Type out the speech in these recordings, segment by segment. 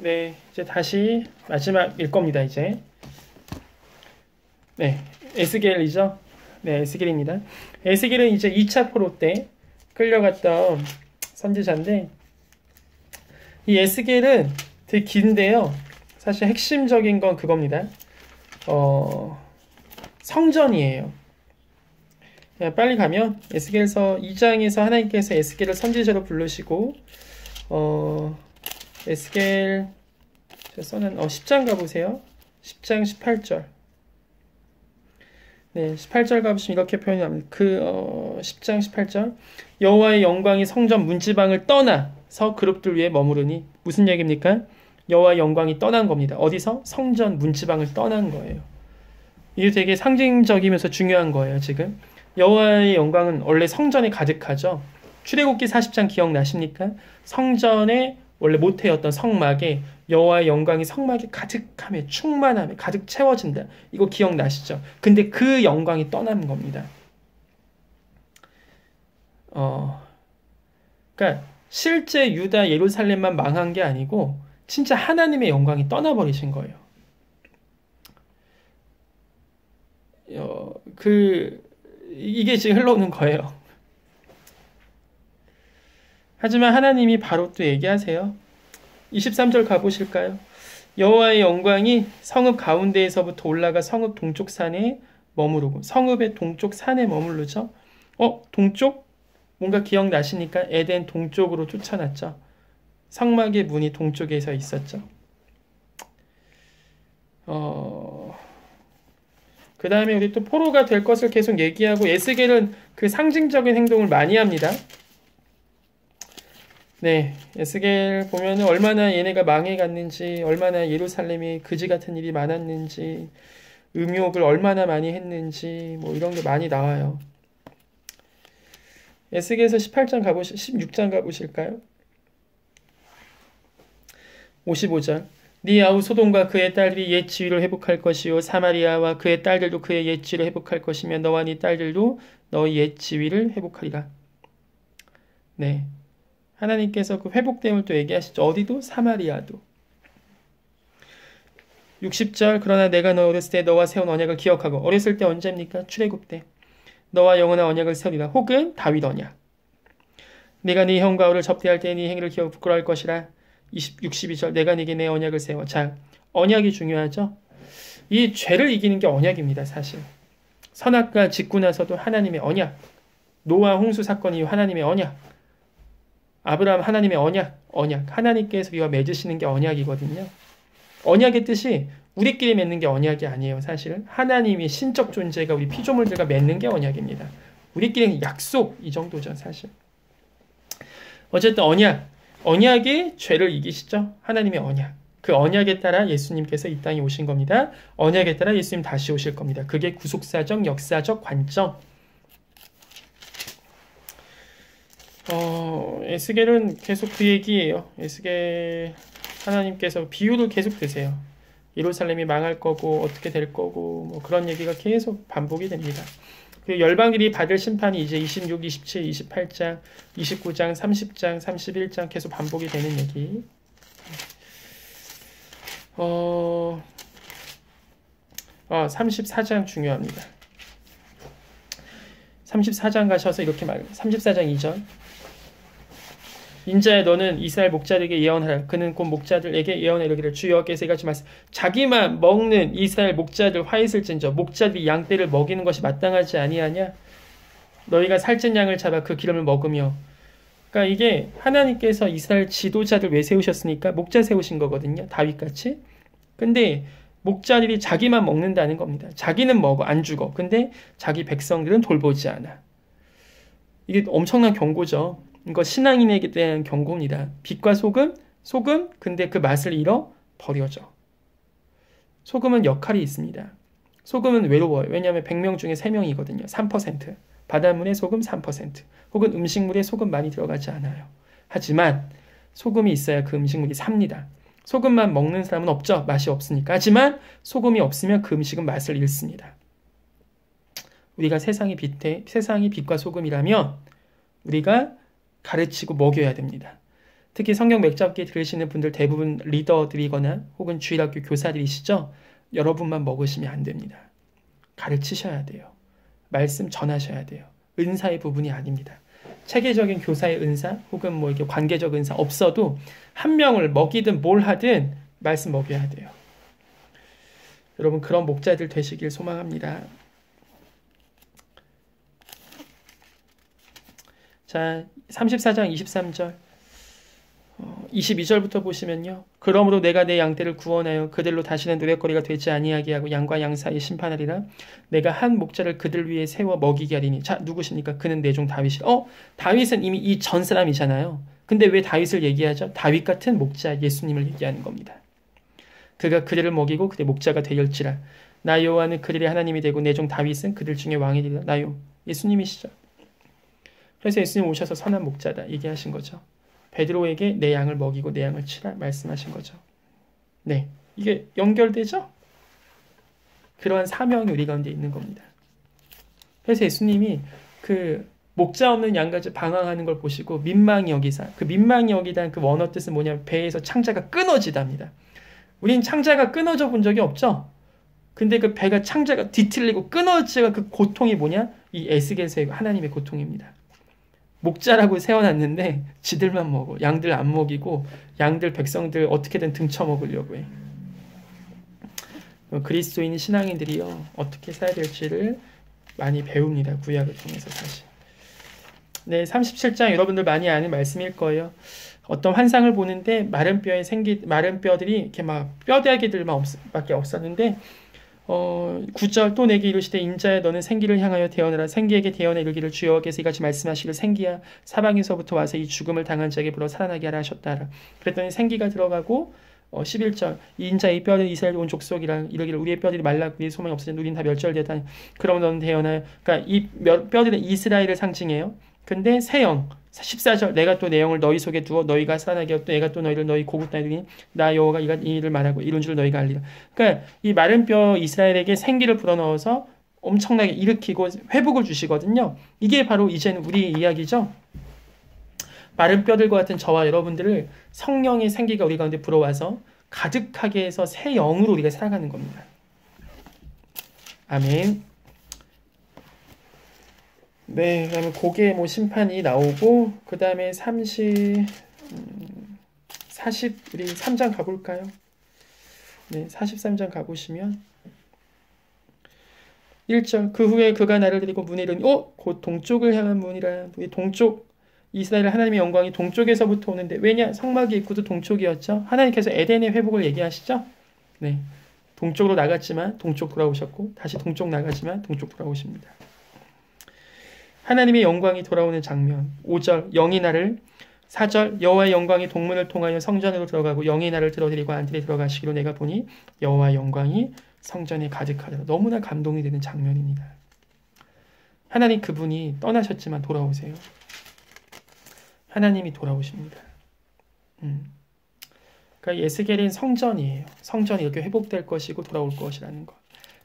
네, 이제 다시 마지막일 겁니다, 이제. 네, 에스겔이죠. 네, 에스겔입니다. 에스겔은 이제 2차 포로 때 끌려갔던 선지자인데, 이 에스겔은 되게 긴데요. 사실 핵심적인 건 그겁니다. 성전이에요. 빨리 가면 에스겔서 2장에서 하나님께서 에스겔을 선지자로 부르시고, 에스겔 제가 써는 10장 가보세요. 10장 18절. 네, 18절 가보시면 이렇게 표현합니다. 10장 18절. 여호와의 영광이 성전 문지방을 떠나서 그룹들 위에 머무르니 무슨 얘기입니까? 여호와의 영광이 떠난 겁니다. 어디서? 성전 문지방을 떠난 거예요. 이게 되게 상징적이면서 중요한 거예요, 지금. 여호와의 영광은 원래 성전에 가득하죠. 출애굽기 40장 기억나십니까? 성전에 원래 모태였던 성막에 여호와의 영광이 성막에 가득함에 충만함에 가득 채워진다. 이거 기억나시죠? 근데 그 영광이 떠나는 겁니다. 그러니까 실제 유다 예루살렘만 망한 게 아니고 진짜 하나님의 영광이 떠나버리신 거예요. 이게 지금 흘러오는 거예요. 하지만 하나님이 바로 또 얘기하세요. 23절 가보실까요? 여호와의 영광이 성읍 가운데에서부터 올라가 성읍 동쪽 산에 머무르고, 성읍의 동쪽 산에 머무르죠. 동쪽? 뭔가 기억나시니까 에덴 동쪽으로 쫓아났죠. 성막의 문이 동쪽에서 있었죠. 그 다음에 우리 또 포로가 될 것을 계속 얘기하고, 에스겔은 그 상징적인 행동을 많이 합니다. 네, 에스겔 보면은 얼마나 얘네가 망해갔는지, 얼마나 예루살렘이 그지 같은 일이 많았는지, 음욕을 얼마나 많이 했는지, 뭐 이런 게 많이 나와요. 에스겔에서 16장 가보실까요? 55절. 네 아우 소돔과 그의 딸들이 옛 지위를 회복할 것이요 사마리아와 그의 딸들도 그의 옛 지위를 회복할 것이며 너와 네 딸들도 너의 옛 지위를 회복하리라. 네, 하나님께서 그 회복됨을 또 얘기하시죠. 어디도? 사마리아도. 60절. 그러나 내가 너 어렸을 때 너와 세운 언약을 기억하고. 어렸을 때 언제입니까? 출애굽 때. 너와 영원한 언약을 세우리라. 혹은 다윗 언약. 내가 네 형과 아우를 접대할 때 네 행위를 기억 부끄러워할 것이라. 62절. 내가 네게 내 언약을 세워. 자, 언약이 중요하죠. 이 죄를 이기는 게 언약입니다. 사실. 선악과 짓고 나서도 하나님의 언약. 노아 홍수 사건 이후 하나님의 언약. 아브라함 하나님의 언약. 하나님께서 우리와 맺으시는 게 언약이거든요. 언약의 뜻이 우리끼리 맺는 게 언약이 아니에요. 사실은 하나님이 신적 존재가 우리 피조물들과 맺는 게 언약입니다. 우리끼리 약속 이 정도죠. 사실. 어쨌든 언약이 죄를 이기시죠. 하나님의 언약. 그 언약에 따라 예수님께서 이 땅에 오신 겁니다. 언약에 따라 예수님 다시 오실 겁니다. 그게 구속사적 역사적 관점. 에스겔은 계속 그 얘기예요. 에스겔 하나님께서 비유를 계속 드세요. 예루살렘이 망할 거고 어떻게 될 거고 뭐 그런 얘기가 계속 반복이 됩니다. 그 열방들이 받을 심판이 이제 26, 27, 28장, 29장, 30장, 31장 계속 반복이 되는 얘기. 34장 중요합니다. 34장 가셔서 이렇게 말해요. 34장 2절. 인자야 너는 이스라엘 목자들에게 예언하라. 그는 곧 목자들에게 예언하 이르기를 주 여호와께서 이같이 말씀. 자기만 먹는 이스라엘 목자들 화 있을진저 목자들이 양떼를 먹이는 것이 마땅하지 아니하냐? 너희가 살찐 양을 잡아 그 기름을 먹으며. 그러니까 이게 하나님께서 이스라엘 지도자들 왜 세우셨으니까 목자 세우신 거거든요. 다윗같이. 근데 목자들이 자기만 먹는다는 겁니다. 자기는 먹어 안 죽어. 근데 자기 백성들은 돌보지 않아. 이게 엄청난 경고죠. 이거 신앙인에게 대한 경고입니다. 빛과 소금, 근데 그 맛을 잃어 버려져. 소금은 역할이 있습니다. 소금은 외로워요. 왜냐하면 100명 중에 3명이거든요. 3%. 바닷물에 소금 3%. 혹은 음식물에 소금 많이 들어가지 않아요. 하지만 소금이 있어야 그 음식물이 삽니다. 소금만 먹는 사람은 없죠. 맛이 없으니까. 하지만 소금이 없으면 그 음식은 맛을 잃습니다. 우리가 세상이 빛과 소금이라면 우리가 가르치고 먹여야 됩니다. 특히 성경 맥잡기 들으시는 분들 대부분 리더들이거나 혹은 주일학교 교사들이시죠? 여러분만 먹으시면 안 됩니다. 가르치셔야 돼요. 말씀 전하셔야 돼요. 은사의 부분이 아닙니다. 체계적인 교사의 은사 혹은 뭐 이렇게 관계적 은사 없어도 한 명을 먹이든 뭘 하든 말씀 먹여야 돼요. 여러분 그런 목자들 되시길 소망합니다. 자, 34장 23절 22절부터 보시면요. 그러므로 내가 내 양떼를 구원하여 그들로 다시는 노랫거리가 되지 아니하게 하고 양과 양 사이에 심판하리라. 내가 한 목자를 그들 위에 세워 먹이게 하리니. 자, 누구십니까? 그는 내 종 다윗이. 다윗은 이미 이 전 사람이잖아요. 근데 왜 다윗을 얘기하죠? 다윗 같은 목자 예수님을 얘기하는 겁니다. 그가 그들을 먹이고 그들의 목자가 되었지라. 나 여호와는 그들의 하나님이 되고 내 종 다윗은 그들 중에 왕이 되리라. 나요. 예수님이시죠. 그래서 예수님 오셔서 선한 목자다 얘기하신 거죠. 베드로에게 내 양을 먹이고 내 양을 치라 말씀하신 거죠. 네, 이게 연결되죠? 그러한 사명이 우리 가운데 있는 겁니다. 그래서 예수님이 그 목자 없는 양같이 방황하는 걸 보시고 민망히 여기사, 그 민망히 여기다는 그 원어 뜻은 뭐냐면 배에서 창자가 끊어지답니다. 우린 창자가 끊어져 본 적이 없죠? 근데 그 배가 창자가 뒤틀리고 끊어지가 그 고통이 뭐냐? 이 에스겔서의 하나님의 고통입니다. 목자라고 세워놨는데 지들만 먹어. 양들 안 먹이고 양들 백성들 어떻게든 등쳐먹으려고 해. 그리스도인 신앙인들이요 어떻게 살아야 될지를 많이 배웁니다. 구약을 통해서 사실. 네, 37장 여러분들 많이 아는 말씀일 거예요. 어떤 환상을 보는데 마른 뼈들이 이렇게 막 뼈대기들만 밖에 없었는데 9절 또 내게 이르시되 인자야 너는 생기를 향하여 대언하라. 생기에게 대언해 이르기를 주 여호와께서 이같이 말씀하시기를 생기야 사방에서부터 와서 이 죽음을 당한 자에게 불어 살아나게 하라 하셨다 하라. 그랬더니 생기가 들어가고 11절 인자의 뼈는 이스라엘 온 족속이라 이르기를 우리의 뼈들이 말라 우리의 소망이 없어진 우리는 다 멸절되다. 그러면 너는 대언하여. 그러니까 이 뼈들은 이스라엘을 상징해요. 근데 새 영 14절 내가 또 내 영을 너희 속에 두어 너희가 살아나게 하고 또 내가 또 너희를 너희 고국 땅에 두니 나 여호와가 이 일을 말하고 이룬 줄 너희가 알리라. 그러니까 이 마른 뼈 이스라엘에게 생기를 불어넣어서 엄청나게 일으키고 회복을 주시거든요. 이게 바로 이제는 우리의 이야기죠. 마른 뼈들과 같은 저와 여러분들을 성령의 생기가 우리 가운데 불어와서 가득하게 해서 새 영으로 우리가 살아가는 겁니다. 아멘. 네, 그러면 고개 뭐 심판이 나오고 그 다음에 40 우리 3장 가볼까요? 네, 43장 가보시면 1절 그 후에 그가 나를 데리고 문에 이르니 곧 동쪽을 향한 문이라. 동쪽 이스라엘 하나님의 영광이 동쪽에서부터 오는데 왜냐? 성막의 입구도 동쪽이었죠. 하나님께서 에덴의 회복을 얘기하시죠. 네, 동쪽으로 나갔지만 동쪽 돌아오셨고 다시 동쪽 나가지만 동쪽 돌아오십니다. 하나님의 영광이 돌아오는 장면 5절 영이 나를 4절 여호와의 영광이 동문을 통하여 성전으로 들어가고 영이 나를 들어드리고 안뜰에 들어가시기로 내가 보니 여호와의 영광이 성전에 가득하더라. 너무나 감동이 되는 장면입니다. 하나님 그분이 떠나셨지만 돌아오세요. 하나님이 돌아오십니다. 그러니까 에스겔은 성전이에요. 성전이 이렇게 회복될 것이고 돌아올 것이라는 것.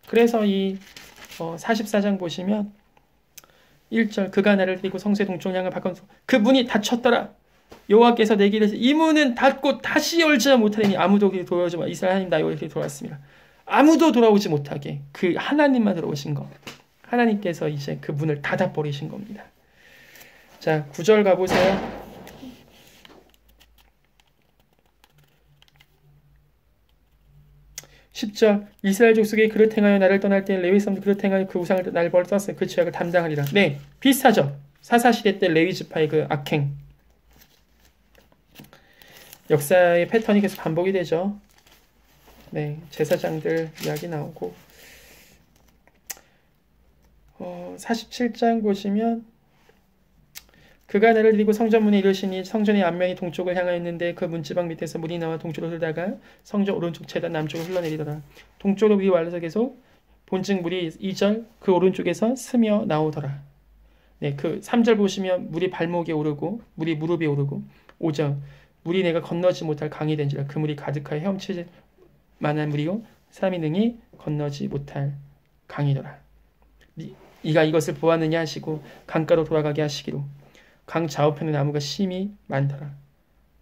그래서 이 44장 보시면 1절 그가 나를 데리고 성소의 동쪽 향을 바꿔 그 문이 닫혔더라. 여호와께서 내게 이르시되 이 문은 닫고 다시 열지 못하리니 아무도 돌아오지 마. 이스라엘 하나님 나 여호와께 돌아왔습니다. 아무도 돌아오지 못하게 그 하나님만 들어오신 것. 하나님께서 이제 그 문을 닫아버리신 겁니다. 자 9절 가보세요. 10절 이스라엘 족속이 그릇 행하여 나를 떠날 때 레위 사람들 그릇 행하여 그 우상을 날 벌 떴으니 그 죄악을 담당하리라. 네, 비슷하죠. 사사시대 때 레위 지파의 그 악행. 역사의 패턴이 계속 반복이 되죠. 네, 제사장들 이야기 나오고 47장 보시면 그가 나를 데리고 성전문에 이르시니 성전의 앞면이 동쪽을 향하였는데 그 문지방 밑에서 물이 나와 동쪽으로 흐르다가 성전 오른쪽 재단 남쪽으로 흘러내리더라. 동쪽으로 물이 와서 계속 본즉 물이 2절 그 오른쪽에서 스며 나오더라. 네, 그 3절 보시면 물이 발목에 오르고 물이 무릎에 오르고 5절 물이 내가 건너지 못할 강이 된지라. 그 물이 가득하여 헤엄칠 만한 물이요 사람이 능히 건너지 못할 강이더라. 이가 이것을 보았느냐 하시고 강가로 돌아가게 하시기로 강 좌우편에 나무가 심히 많더라.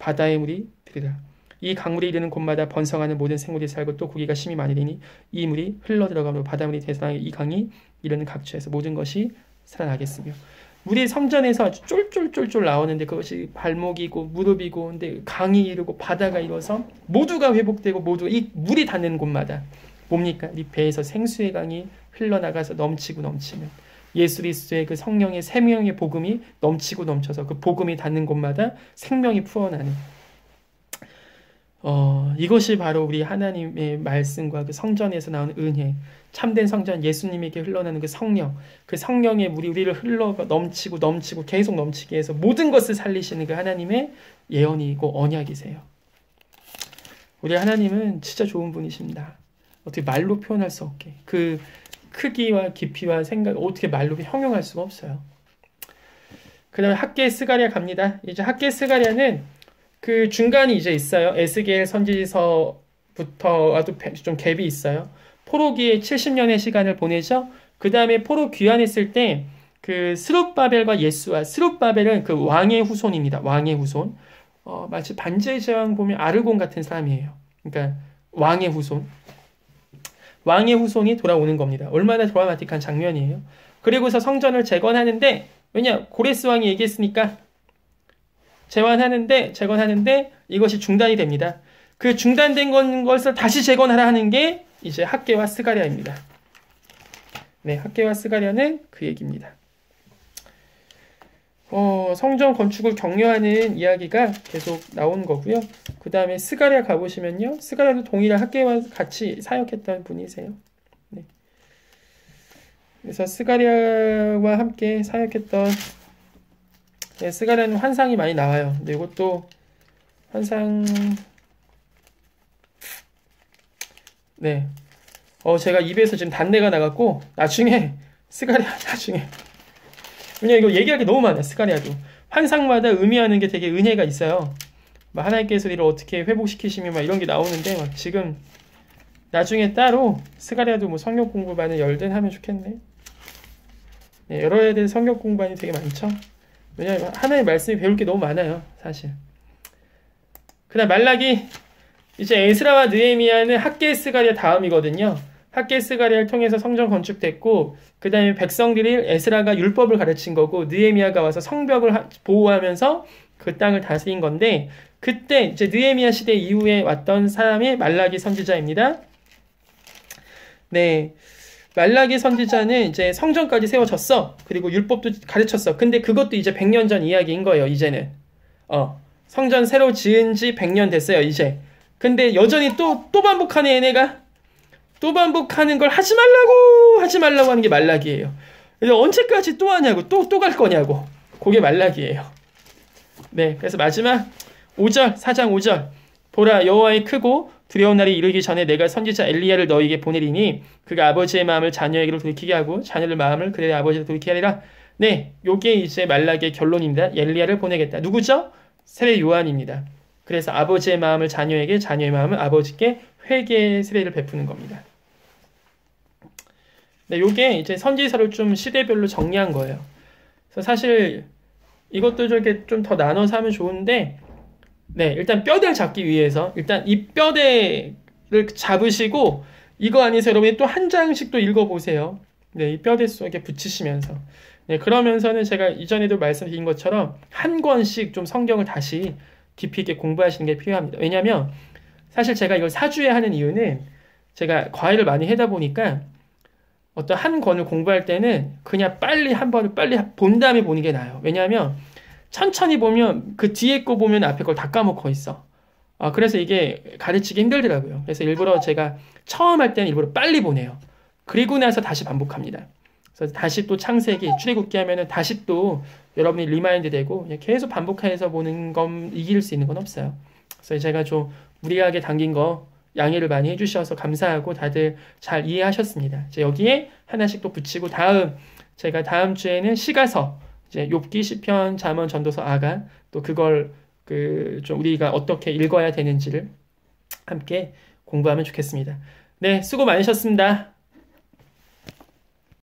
바다의 물이 들으라. 이 강물이 이르는 곳마다 번성하는 모든 생물이 살고 또 고기가 심히 많이 되니 이 물이 흘러 들어가므로 바닷물이 대산하여 이 강이 이르는 각처에서 모든 것이 살아나겠으며. 물이 성전에서 아주 쫄쫄쫄쫄 나오는데 그것이 발목이고 무릎이고 근데 강이 이르고 바다가 이뤄서 모두가 회복되고 모두 이 물이 닿는 곳마다 뭡니까? 이 배에서 생수의 강이 흘러나가서 넘치고 넘치는 예수 그리스도의 그 성령의 생명의 복음이 넘치고 넘쳐서 그 복음이 닿는 곳마다 생명이 풀어나는 이것이 바로 우리 하나님의 말씀과 그 성전에서 나오는 은혜, 참된 성전 예수님에게 흘러나는 그 성령, 그 성령의 물이 우리를 흘러 넘치고 넘치고 계속 넘치게 해서 모든 것을 살리시는 그 하나님의 예언이고 언약이세요. 우리 하나님은 진짜 좋은 분이십니다. 어떻게 말로 표현할 수 없게 그 크기와 깊이와 생각 어떻게 말로 형용할 수가 없어요. 그 다음에 학계 스가랴 갑니다. 이제 학계 스가랴는 그 중간이 이제 있어요. 에스겔 선지서부터와도 좀 갭이 있어요. 포로기에 70년의 시간을 보내죠. 그 다음에 포로 귀환했을 때 그 스룹바벨과 예수아, 스룹바벨은 그 왕의 후손입니다. 왕의 후손. 마치 반지의 제왕 보면 아르곤 같은 사람이에요. 그러니까 왕의 후손. 왕의 후손이 돌아오는 겁니다. 얼마나 드라마틱한 장면이에요. 그리고서 성전을 재건하는데 왜냐? 고레스 왕이 얘기했으니까 재건하는데 이것이 중단이 됩니다. 그 중단된 것을 다시 재건하라 하는 게 이제 학개와 스가랴입니다. 네, 학개와 스가랴는 그 얘기입니다. 성전 건축을 격려하는 이야기가 계속 나온 거고요. 그 다음에 스가랴 가보시면요. 스가랴도 동일한 학개와 같이 사역했던 분이세요. 네. 그래서 스가랴와 함께 사역했던 네, 스가랴는 환상이 많이 나와요. 근데 이것도 환상 네. 제가 입에서 지금 단내가 나갖고 나중에 왜냐 이거 얘기할 게 너무 많아요. 스가랴도 환상마다 의미하는 게 되게 은혜가 있어요. 막 하나님께서 이를 어떻게 회복시키시며 막 이런 게 나오는데 막 지금 나중에 따로 스가랴도 뭐 성경 공부반을 열든 하면 좋겠네. 네, 열어야 될 성경 공부반이 되게 많죠. 왜냐하면 하나님의 말씀이 배울 게 너무 많아요. 사실. 그다음 말라기 이제 에스라와 느헤미야는 학개 스가랴 다음이거든요. 학개 스가랴를 통해서 성전 건축됐고 그 다음에 백성들이 에스라가 율법을 가르친 거고 느헤미야가 와서 성벽을 보호하면서 그 땅을 다스린 건데 그때 이제 느헤미야 시대 이후에 왔던 사람이 말라기 선지자입니다. 네, 말라기 선지자는 이제 성전까지 세워졌어. 그리고 율법도 가르쳤어. 근데 그것도 이제 100년 전 이야기인 거예요. 이제는 성전 새로 지은 지 100년 됐어요. 이제. 근데 여전히 또 반복하네 얘네가. 또 반복하는 걸 하지 말라고 하는 게 말라기예요. 그래서 언제까지 또 하냐고 또 갈 거냐고. 그게 말라기예요. 네, 그래서 마지막 5절 4장 5절 보라 여호와의 크고 두려운 날이 이르기 전에 내가 선지자 엘리야를 너희에게 보내리니 그가 아버지의 마음을 자녀에게로 돌이키게 하고 자녀들 마음을 그들의 아버지로 돌이키게 하리라. 네, 요게 이제 말라기의 결론입니다. 엘리야를 보내겠다. 누구죠? 세례 요한입니다. 그래서 아버지의 마음을 자녀에게 자녀의 마음을 아버지께 회개의 세례를 베푸는 겁니다. 네, 요게 이제 선지서를 좀 시대별로 정리한 거예요. 그래서 사실 이것도 저렇게 좀 더 나눠서 하면 좋은데 네, 일단 뼈대를 잡기 위해서 일단 이 뼈대를 잡으시고 이거 안에서 여러분이 또 한 장씩 또 읽어보세요. 네, 이 뼈대 속에 붙이시면서 네, 그러면서는 제가 이전에도 말씀드린 것처럼 한 권씩 좀 성경을 다시 깊이 있게 공부하시는 게 필요합니다. 왜냐하면 사실 제가 이걸 사주에 하는 이유는 제가 과외를 많이 하다 보니까 어떤 한 권을 공부할 때는 그냥 빨리 한 번을 빨리 본 다음에 보는 게 나아요. 왜냐하면 천천히 보면 그 뒤에 거 보면 앞에 걸 다 까먹고 있어. 그래서 이게 가르치기 힘들더라고요. 그래서 일부러 제가 처음 할 때는 일부러 빨리 보내요. 그리고 나서 다시 반복합니다. 그래서 다시 또 창세기, 출애굽기 하면은 다시 또 여러분이 리마인드 되고 계속 반복해서 보는 건 이길 수 있는 건 없어요. 그래서 제가 좀 무리하게 당긴 거 양해를 많이 해주셔서 감사하고 다들 잘 이해하셨습니다. 이제 여기에 하나씩 또 붙이고 제가 다음 주에는 시가서 이제 욥기, 시편, 잠언, 전도서, 아가 또 그걸 좀 우리가 어떻게 읽어야 되는지를 함께 공부하면 좋겠습니다. 네, 수고 많으셨습니다.